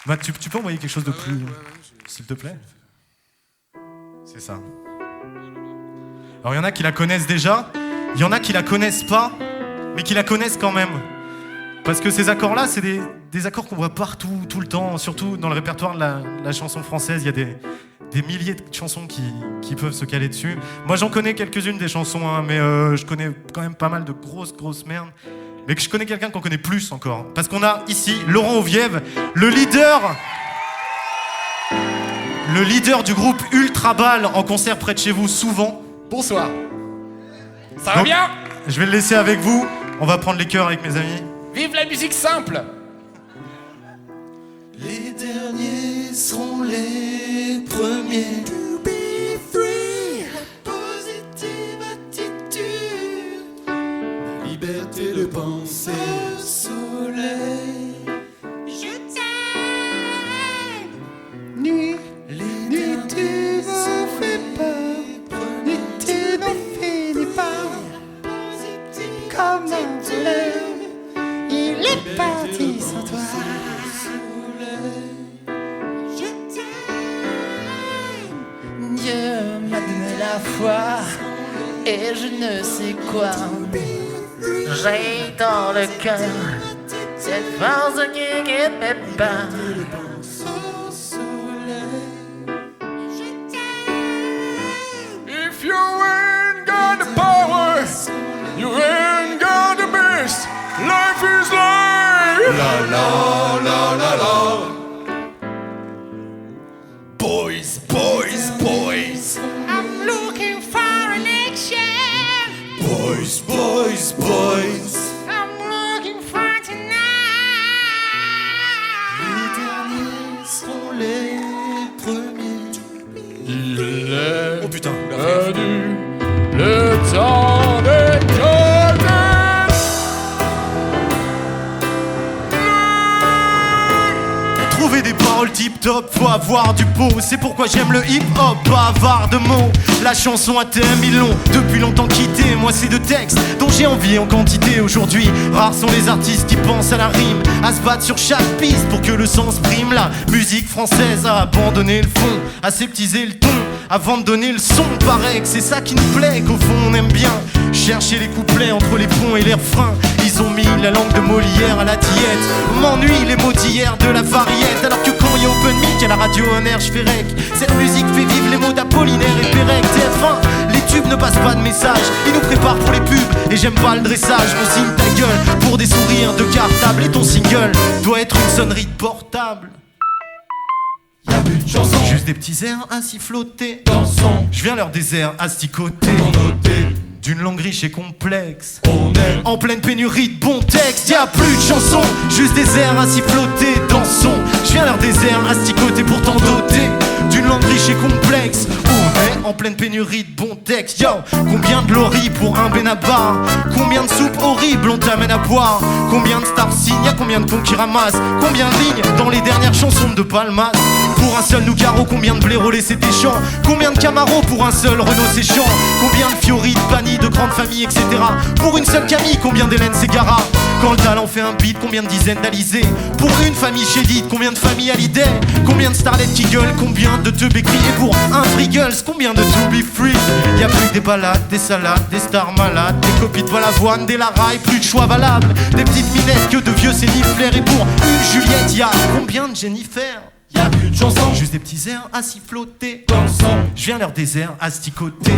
Bah, tu peux envoyer quelque chose de plus... S'il te plaît. C'est ça. Alors, il y en a qui la connaissent déjà, il y en a qui la connaissent pas, mais qui la connaissent quand même. Parce que ces accords-là, c'est des accords qu'on voit partout, tout le temps, surtout dans le répertoire de la chanson française. Il y a des milliers de chansons qui peuvent se caler dessus. Moi, j'en connais quelques-unes des chansons, hein, mais je connais quand même pas mal de grosses merdes. Mais que je connais quelqu'un qu'on connaît plus encore. Parce qu'on a ici Laurent Oviev, le leader du groupe Ultra Ball en concert près de chez vous, souvent. Bonsoir. Ça va bien? Je vais le laisser avec vous. On va prendre les chœurs avec mes amis. Vive la musique simple! Les derniers seront les premiers. To be free. La positive attitude. La liberté de penser. Au soleil. Je t'aime. Nuit. Les derniers ne fait pas. Nuit tu n'en finis pas. Comme un soleil. Il est parti sans toi. Dieu m'a donné la foi et je ne sais quoi. J'ai dans le cœur cette force qui quitte mes pas. If you ain't got the power, you ain't got the best. Life is life. La la la la la. Boys, boys, boys. I'm looking for an action. Boys, boys, boys. I'm looking for tonight. Les derniers seront les premiers. Oh putain. Le temps des Trouver des paroles tip-top, faut avoir du pot. C'est pourquoi j'aime le hip-hop, pas avare de mots. La chanson à thème, ils l'ont depuis longtemps quitté. Moi c'est de textes dont j'ai envie en quantité. Aujourd'hui, rares sont les artistes qui pensent à la rime, à se battre sur chaque piste pour que le sens prime. La musique française a abandonné le fond, aseptisé le ton avant de donner le son. Paraît que c'est ça qui nous plaît, qu'au fond on aime bien chercher les couplets entre les ponts et les refrains. Ils ont mis la langue de Molière à la diète. M'ennuie les mots d'hier de la variette. Alors que quand il y a Open Mic à la radio en air, je fais rec. Cette musique fait vivre les mots d'Apollinaire et Pérec. TF1, les tubes ne passent pas de message. Ils nous préparent pour les pubs et j'aime pas le dressage. On signe ta gueule pour des sourires de cartable. Et ton single doit être une sonnerie de portable. Y'a plus de chansons. Juste des petits airs ainsi flottés. Dansons. Je viens leur désert asticoter. D'une langue riche et complexe. On est en pleine pénurie de bons textes. Y'a plus de chansons, juste des airs ainsi flottés. Dansons, je viens leur désert asticoter pourtant doté d'une langue riche et complexe. On est en pleine pénurie de bons textes. Yo, combien de loris pour un Benabar? Combien de soupes horribles on t'amène à boire? Combien de stars signent? Y'a combien de cons qui ramassent? Combien de lignes dans les dernières chansons de Palmas? Pour un seul Nougaro, combien de blaireaux laissés tes champs? Combien de Camaro pour un seul Renault Séchant? Combien de Fiori, de Pani, de grandes familles, etc. Pour une seule Camille, combien d'Hélène Ségara? Quand le talent fait un beat, combien de dizaines d'Alizés? Pour une famille chédite, combien de familles Hallyday? Combien de starlettes qui gueulent? Combien de teubés criés? Et pour un Friggles, combien de To Be Free? Y'a plus que des balades, des salades, des stars malades, des copies de Balavoine, des Laraille, plus de choix valables, des petites minettes que de vieux séniflaires. Et pour une Juliette, y'a combien de Jennifer? Y'a plus de chansons. Juste des petits airs assis flottés. Dansons. Je viens leur désert asticoter.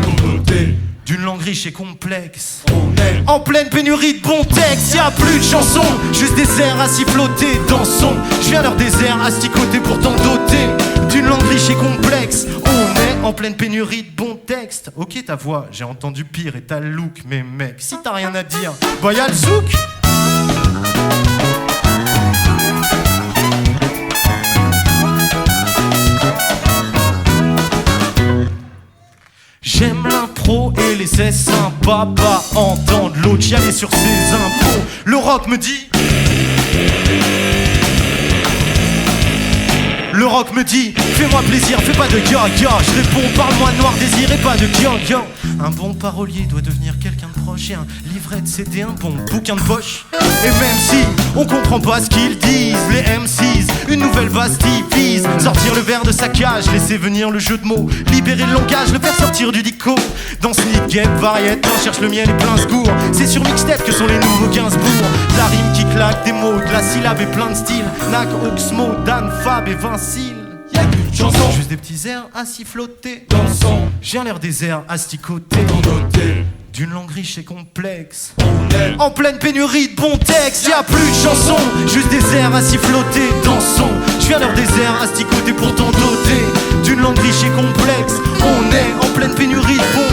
D'une langue riche et complexe. On est en pleine pénurie de bons textes. Y'a plus de chansons, juste des airs assis flottés. Dansons, je viens leur désert asticoter pourtant doté d'une langue riche et complexe. On est en pleine pénurie de bons textes. Ok ta voix, j'ai entendu pire et ta look. Mais mec, si t'as rien à dire, bah y'a le zouk. J'aime l'impro et les essais sympas. Pas entendre l'autre chialer sur ses impôts. Le rock me dit rock me dit fais-moi plaisir, fais pas de ya-ya. Je réponds parle-moi noir désir et pas de ya-ya. Un bon parolier doit devenir quelqu'un de proche et un livret de CD, un bon bouquin de poche. Et même si on comprend pas ce qu'ils disent, les MCs, une nouvelle vaste vise sortir le verre de sa cage, laisser venir le jeu de mots, libérer le langage, le faire sortir du dico. Dans Sneak Game, variette, on cherche le miel et plein secours. C'est sur mixtape que sont les nouveaux Gainsbourg. La rime qui claque, des mots, de la syllabe et plein de styles. Nac, Oxmo, Dan, Fab et Vincile. Y'a qu'une chanson, Juste des petits airs à s'y flotter. dansons, J'ai l'air des airs asticotés dans nos thés. d'une langue riche et complexe. On est En pleine pénurie de bons textes, y'a plus de chansons, juste des airs à s'y flotter, dansons. Je viens l'air des airs asticotés pourtant dotés d'une langue riche et complexe. On est en pleine pénurie de bons